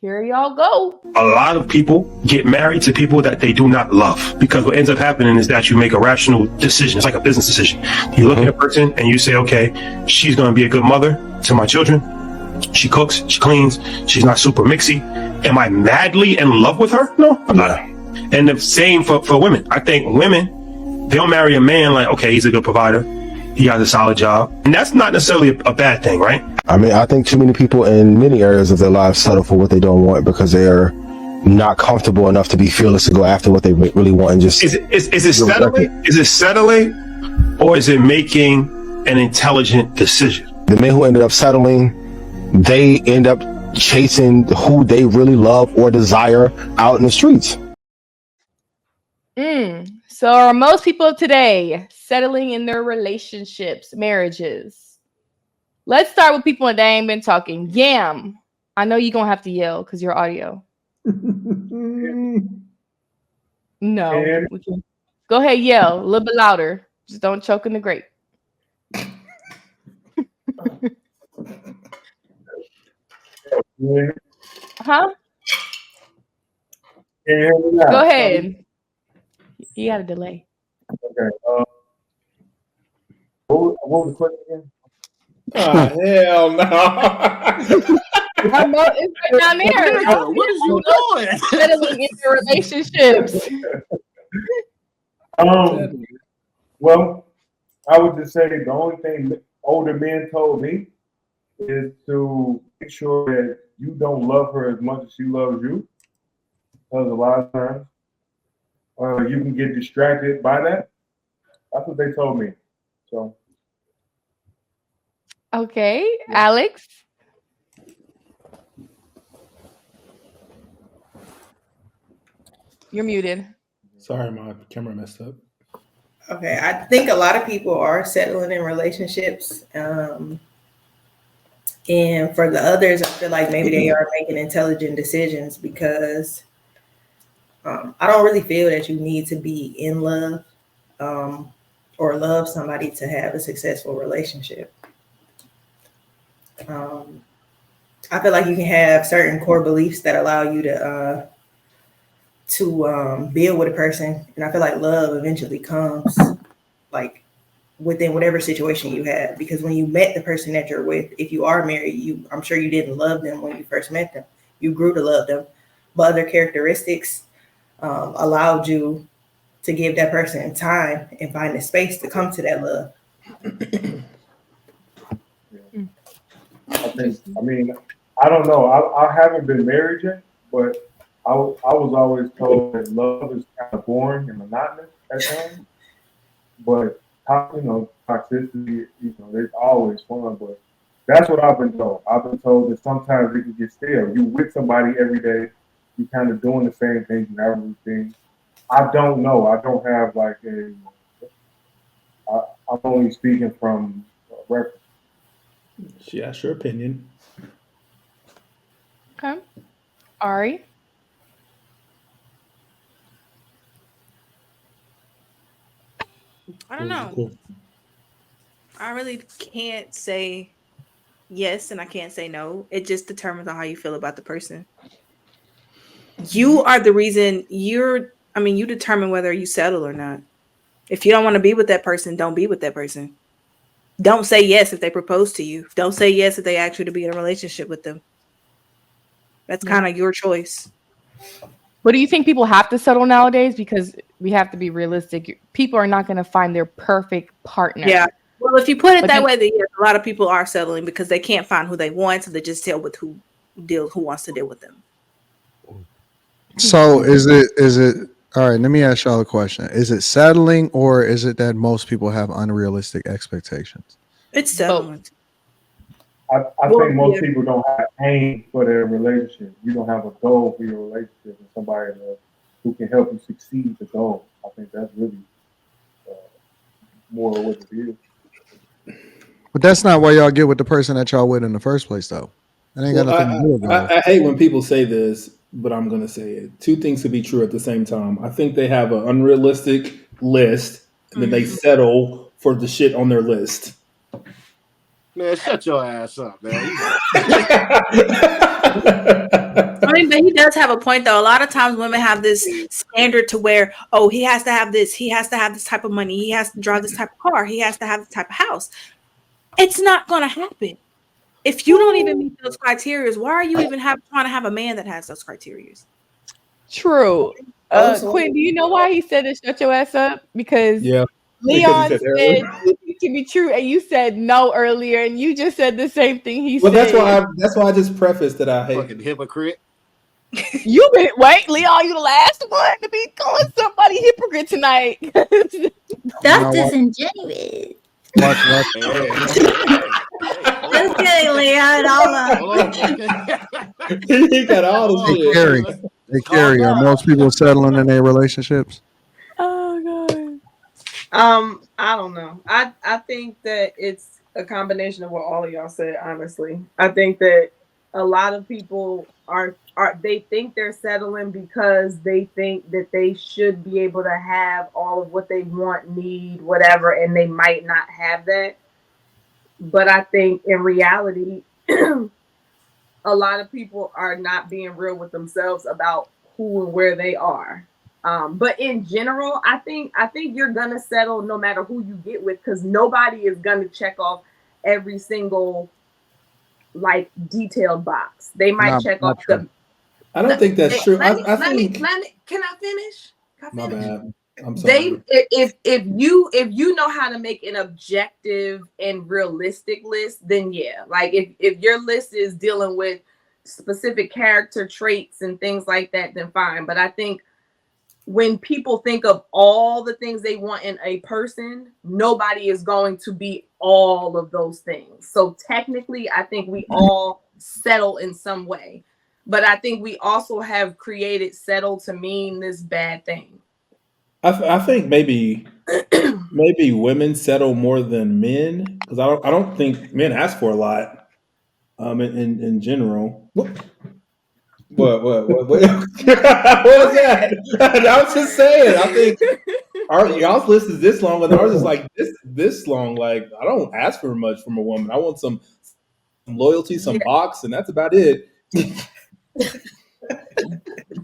Here y'all go. A lot of people get married to people that they do not love, because what ends up happening is that you make a rational decision. It's like a business decision. You look at a person and you say, okay, she's going to be a good mother to my children. She cooks, she cleans, she's not super mixy. Am I madly in love with her? No, I'm not. And the same for women. I think women, they'll marry a man like, okay, he's a good provider. He has a solid job. And that's not necessarily a bad thing, right? I mean, I think too many people in many areas of their lives settle for what they don't want because they're not comfortable enough to be fearless to go after what they really want and just... Is it settling? Is it settling, or is it making an intelligent decision? The men who ended up settling, they end up chasing who they really love or desire out in the streets. So are most people today settling in their relationships, marriages? Let's start with people that ain't been talking. Yam, I know you're going to have to yell because your audio. No. Go ahead, yell a little bit louder. Just don't choke in the grape. Huh? Go ahead. You got a delay. Okay. What was the question again? Oh, hell no. It's right down there. What is you doing? Settling into relationships. Well, I would just say the only thing older men told me is to make sure that you don't love her as much as she loves you. Because a lot of times you can get distracted by that. That's what they told me. So. Okay, Alex. You're muted. Sorry, my camera messed up. Okay, I think a lot of people are settling in relationships. And for the others, I feel like maybe they are making intelligent decisions because I don't really feel that you need to be in love or love somebody to have a successful relationship. I feel like you can have certain core beliefs that allow you to build with a person, and I feel like love eventually comes like within whatever situation you have, because when you met the person that you're with, if you are married, I'm sure you didn't love them when you first met them. You grew to love them, but other characteristics allowed you to give that person time and find the space to come to that love. I don't know. I haven't been married yet, but I was always told that love is kind of boring and monotonous at times. But toxicity, there's always fun. But that's what I've been told. I've been told that sometimes it can get stale. You with somebody every day, you kind of doing the same things, you have a routine. I don't know. I don't have like I'm only speaking from reference. She asked your opinion. Okay. Ari? I don't know. Cool. I really can't say yes and I can't say no. It just determines on how you feel about the person. You are the reason you determine whether you settle or not. If you don't want to be with that person, don't be with that person. Don't say yes if they propose to you. Don't say yes if they ask you to be in a relationship with them. That's kind of your choice. But do you think people have to settle nowadays? Because we have to be realistic. People are not going to find their perfect partner. Yeah. Well, if you put it that way, then yes, a lot of people are settling because they can't find who they want, so they just deal with who wants to deal with them. So is it all right? Let me ask y'all a question. Is it settling, or is it that most people have unrealistic expectations? It's settling. I think most people don't have aim for their relationship. You don't have a goal for your relationship with somebody who can help you succeed the goal. I think that's really more of what it is. But that's not why y'all get with the person that y'all with in the first place, though. That ain't got nothing to do with that. I hate when people say this, but I'm going to say it. Two things could be true at the same time. I think they have an unrealistic list, and then they settle for the shit on their list. Man, shut your ass up, man. I mean, but he does have a point, though. A lot of times women have this standard to where, oh, he has to have this. He has to have this type of money. He has to drive this type of car. He has to have this type of house. It's not going to happen. If you don't even meet those criteria, why are you even trying to have a man that has those criteria? True. Quinn, do you know why he said to shut your ass up? Because Leon said it can be true, and you said no earlier, and you just said the same thing he said. That's why I just prefaced that I hate fucking hypocrite. You been Leon, you the last one to be calling somebody hypocrite tonight. That's disingenuous. Watch. Just kidding, Leon. Hold on. He got all the shit. Hey, Carrie, are most people settling in their relationships? Oh god. I don't know. I think that it's a combination of what all of y'all said, honestly. I think that a lot of people are they think they're settling because they think that they should be able to have all of what they want, need, whatever, and they might not have that. But I think in reality, a lot of people are not being real with themselves about who and where they are. But in general, I think you're gonna settle no matter who you get with, because nobody is gonna check off every single like detailed box. They might check off the. I don't think that's true. Can I finish? My bad. I'm sorry. If you know how to make an objective and realistic list, then yeah. Like if your list is dealing with specific character traits and things like that, then fine. But I think when people think of all the things they want in a person, nobody is going to be all of those things. So technically, I think we all settle in some way. But I think we also have created settle to mean this bad thing. I think maybe women settle more than men, because I don't think men ask for a lot. In general. What was that? I was just saying. I think y'all's list is this long, and ours is like this long. Like, I don't ask for much from a woman. I want some loyalty, some box, and that's about it.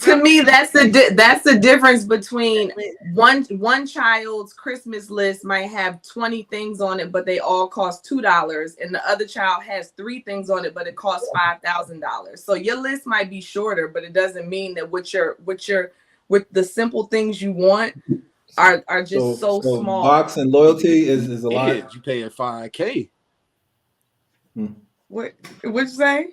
To me, that's the difference between one child's Christmas list might have 20 things on it, but they all cost $2, and the other child has 3 things on it, but it costs $5,000. So your list might be shorter, but it doesn't mean that with the simple things you want are just so small. Box and loyalty is a lot. You pay a $5K. What'd you say?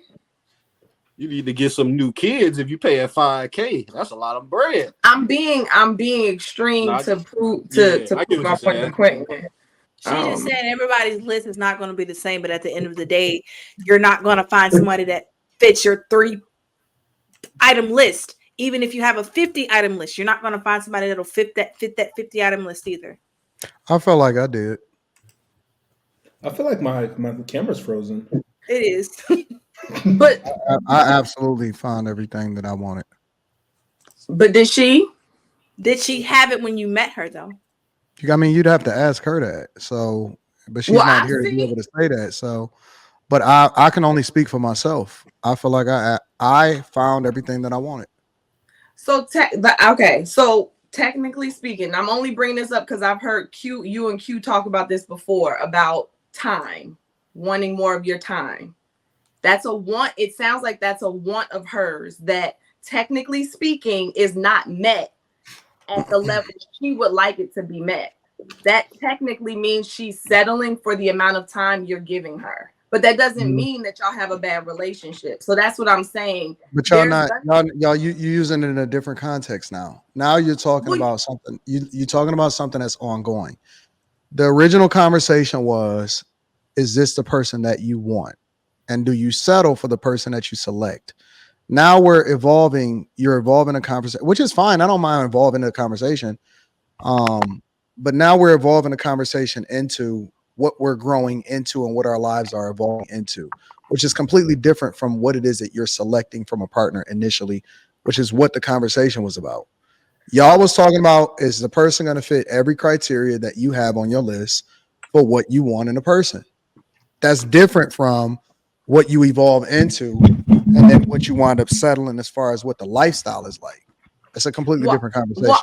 You need to get some new kids if you pay a $5K. That's a lot of bread. I'm being extreme to prove my point to Quentin. She's just saying everybody's list is not going to be the same, but at the end of the day, you're not going to find somebody that fits your 3-item list. Even if you have a 50-item list, you're not going to find somebody that'll fit that 50-item list either. I felt like I did. I feel like my camera's frozen. It is. But I absolutely found everything that I wanted. But did she have it when you met her though? I mean, you'd have to ask her that. So, but she's not here to be able to say that. So, but I can only speak for myself. I feel like I found everything that I wanted. So technically speaking, I'm only bringing this up because I've heard you and Q talk about this before about time, wanting more of your time. That's a want. It sounds like that's a want of hers that technically speaking is not met at the level she would like it to be met. That technically means she's settling for the amount of time you're giving her. But that doesn't mean that y'all have a bad relationship. So that's what I'm saying. But y'all you using it in a different context now. Now you're talking about something. You're talking about something that's ongoing. The original conversation was, is this the person that you want? And do you settle for the person that you select? Now we're evolving. You're evolving a conversation, which is fine. I don't mind evolving a conversation. But now we're evolving a conversation into what we're growing into and what our lives are evolving into, which is completely different from what it is that you're selecting from a partner initially, which is what the conversation was about. Y'all was talking about, is the person going to fit every criteria that you have on your list for what you want in a person? That's different from, what you evolve into, and then what you wind up settling as far as what the lifestyle is like. It's a completely different conversation.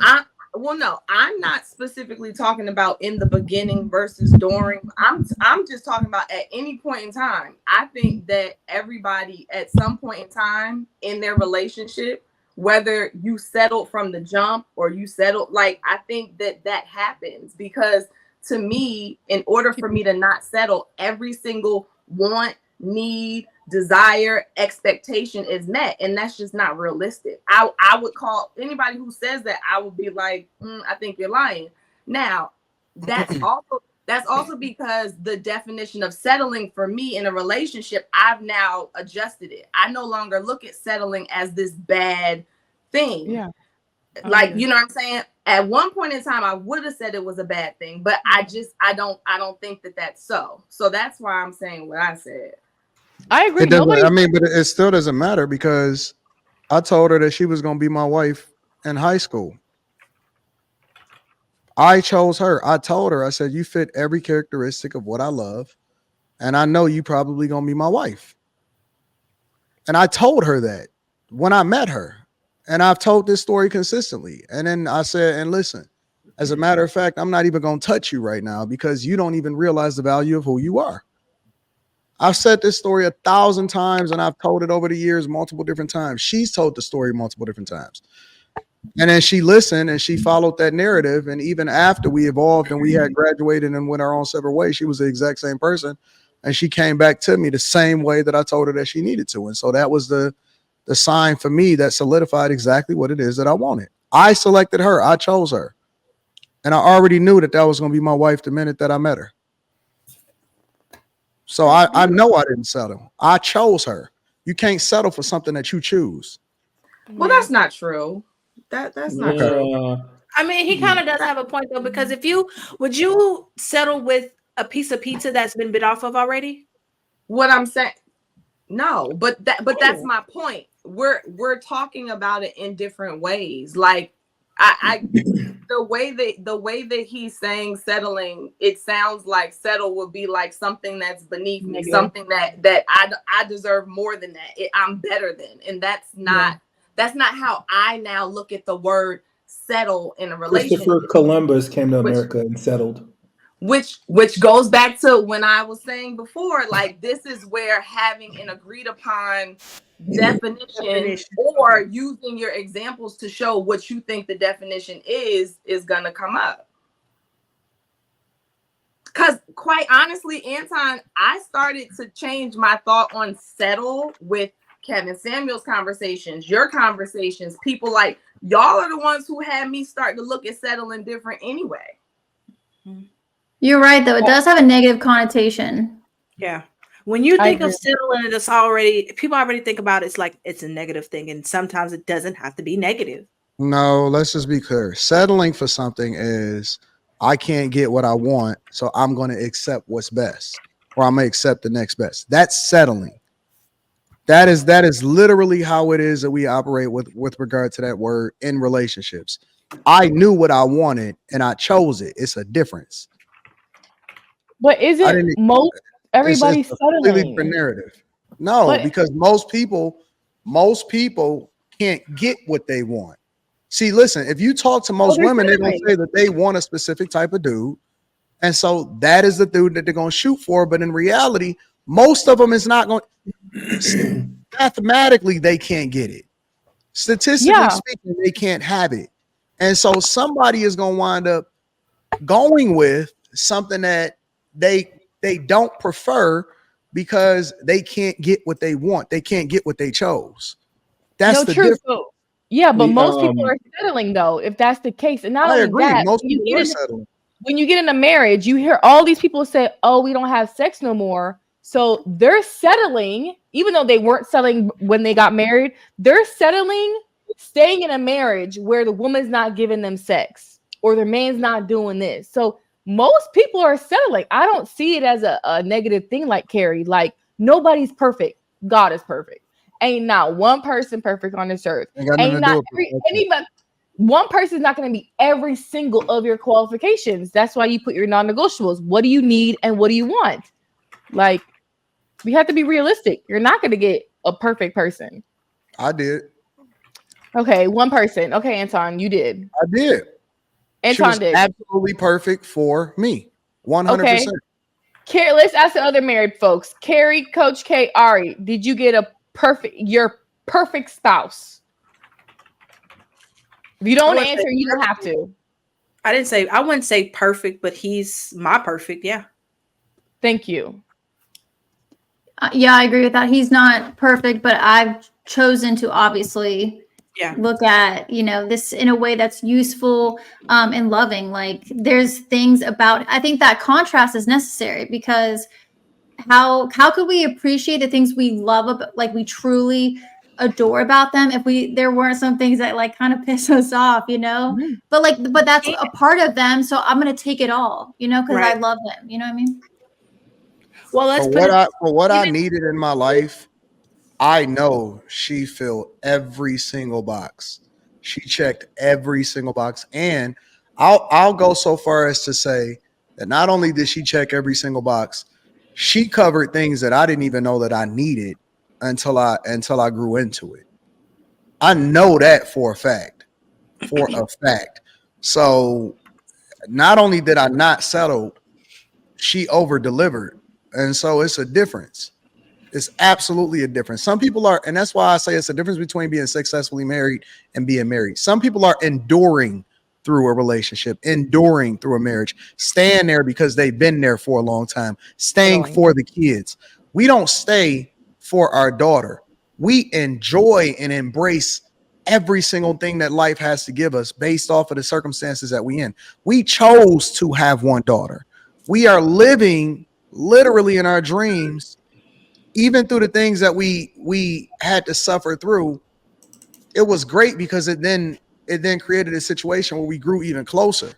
No, I'm not specifically talking about in the beginning versus during. I'm just talking about at any point in time. I think that everybody at some point in time in their relationship, whether you settled from the jump or you settled, like, I think that happens because to me, in order for me to not settle, every single want, need, desire, expectation is met, and that's just not realistic. I would call anybody who says that, I would be like, I think you're lying. Now, that's also because the definition of settling for me in a relationship, I've now adjusted it. I no longer look at settling as this bad thing. Yeah. Like, you know what I'm saying? At one point in time, I would have said it was a bad thing, but I don't think that that's so. So that's why I'm saying what I said. I agree. It doesn't, I mean, but it still doesn't matter because I told her that she was going to be my wife in high school. I chose her. I told her, I said, you fit every characteristic of what I love. And I know you probably going to be my wife. And I told her that when I met her. And I've told this story consistently. And then I said, and listen, as a matter of fact, I'm not even going to touch you right now because you don't even realize the value of who you are. I've said this story 1,000 times and I've told it over the years multiple different times. She's told the story multiple different times. And then she listened and she followed that narrative. And even after we evolved and we had graduated and went our own separate ways, she was the exact same person. And she came back to me the same way that I told her that she needed to. And so that was the sign for me that solidified exactly what it is that I wanted. I selected her. I chose her. And I already knew that was going to be my wife the minute that I met her. So I know I didn't settle. I chose her. You can't settle for something that you choose. Well, that's not true. That's not true. I mean, he kind of does have a point though, because would you settle with a piece of pizza that's been bit off of already? What I'm saying, no, but that's my point. We're talking about it in different ways. Like the way that he's saying settling, it sounds like settle would be like something that's beneath me, something that I deserve more than that. I'm better than, and that's not how I now look at the word settle in a relationship. Christopher Columbus came to America and settled. Which goes back to when I was saying before, like, this is where having an agreed upon definition or using your examples to show what you think the definition is going to come up. Because quite honestly, Anton, I started to change my thought on settle with Kevin Samuel's conversations, your conversations, people like y'all are the ones who had me start to look at settling different anyway. You're right, though. It does have a negative connotation. Yeah. When you think of settling, people already think about it's like it's a negative thing. And sometimes it doesn't have to be negative. No, let's just be clear. Settling for something is I can't get what I want, so I'm going to accept what's best, or I'm going to accept the next best. That's settling. That is literally how it is that we operate with regard to that word in relationships. I knew what I wanted and I chose it. It's a difference. But isn't everybody it's a completely different narrative? No, because most people can't get what they want. See, listen, if you talk to most women, they're going to say that they want a specific type of dude. And so that is the dude that they're going to shoot for. But in reality, most of them is not going to. Mathematically, they can't get it. Statistically speaking, they can't have it. And so somebody is going to wind up going with something that they don't prefer because they can't get what they want. They can't get what they chose. That's the difference. Yeah, but most people are settling though, if that's the case. And not only that, most people are settling. When you get in a marriage, you hear all these people say, "Oh, we don't have sex no more." So they're settling, even though they weren't settling when they got married. They're settling, staying in a marriage where the woman's not giving them sex or the man's not doing this. So most people are settling. I don't see it as a negative thing like Carrie. Like, nobody's perfect. God is perfect. Ain't not one person perfect on this earth. Ain't not anybody. One person's not going to be every single of your qualifications. That's why you put your non-negotiables. What do you need and what do you want? Like, We have to be realistic. You're not going to get a perfect person. I did. Okay, one person. Okay, Anton, you did. I did. She Anton was did. absolutely perfect for me. 100%. Okay. Carrie, let's ask the other married folks. Carrie, Coach K, Ari, did you get your perfect spouse? If you don't answer, you don't have to. I wouldn't say perfect, but he's my perfect. Yeah. Thank you. Yeah, I agree with that. He's not perfect, but I've chosen to obviously look at, you know, this in a way that's useful and loving. Like there's things about, I think that contrast is necessary because how could we appreciate the things we love about, like we truly adore about them if there weren't some things that like kind of piss us off, you know? But that's a part of them, so I'm gonna take it all, you know, because I love them. You know what I mean? Well, for what I needed in my life, I know she filled every single box. She checked every single box, and I'll go so far as to say that not only did she check every single box, she covered things that I didn't even know that I needed until I grew into it. I know that for a fact. For a fact. So not only did I not settle, she over delivered. And so it's a difference. It's absolutely a difference. Some people are, and that's why I say it's a difference between being successfully married and being married. Some people are enduring through a relationship, enduring through a marriage, staying there because they've been there for a long time, staying for the kids. We don't stay for our daughter. We enjoy and embrace every single thing that life has to give us based off of the circumstances that we in. We chose to have one daughter. We are living literally in our dreams, even through the things that we had to suffer through. It was great because it then created a situation where we grew even closer.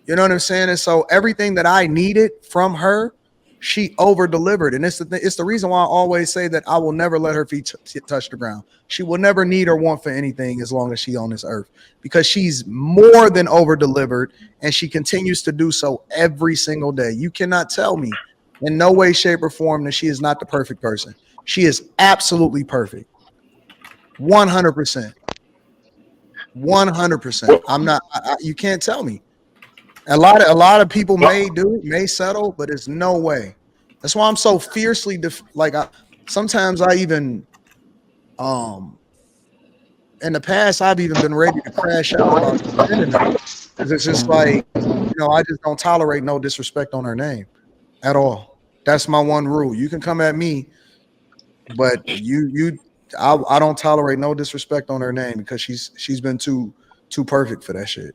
You know what I'm saying? And so everything that I needed from her, she over delivered. And it's the reason why I always say that I will never let her feet touch the ground. She will never need or want for anything as long as she's on this earth, because she's more than over delivered, and she continues to do so every single day. You cannot tell me in no way, shape, or form that she is not the perfect person. She is absolutely perfect. 100%. 100%. I'm not. You can't tell me. A lot of people may settle, but it's no way. That's why I'm so fiercely sometimes I even in the past I've even been ready to crash out about defending her, because it's just like, I just don't tolerate no disrespect on her name at all. That's my one rule. You can come at me, but I don't tolerate no disrespect on her name, because she's been too perfect for that shit.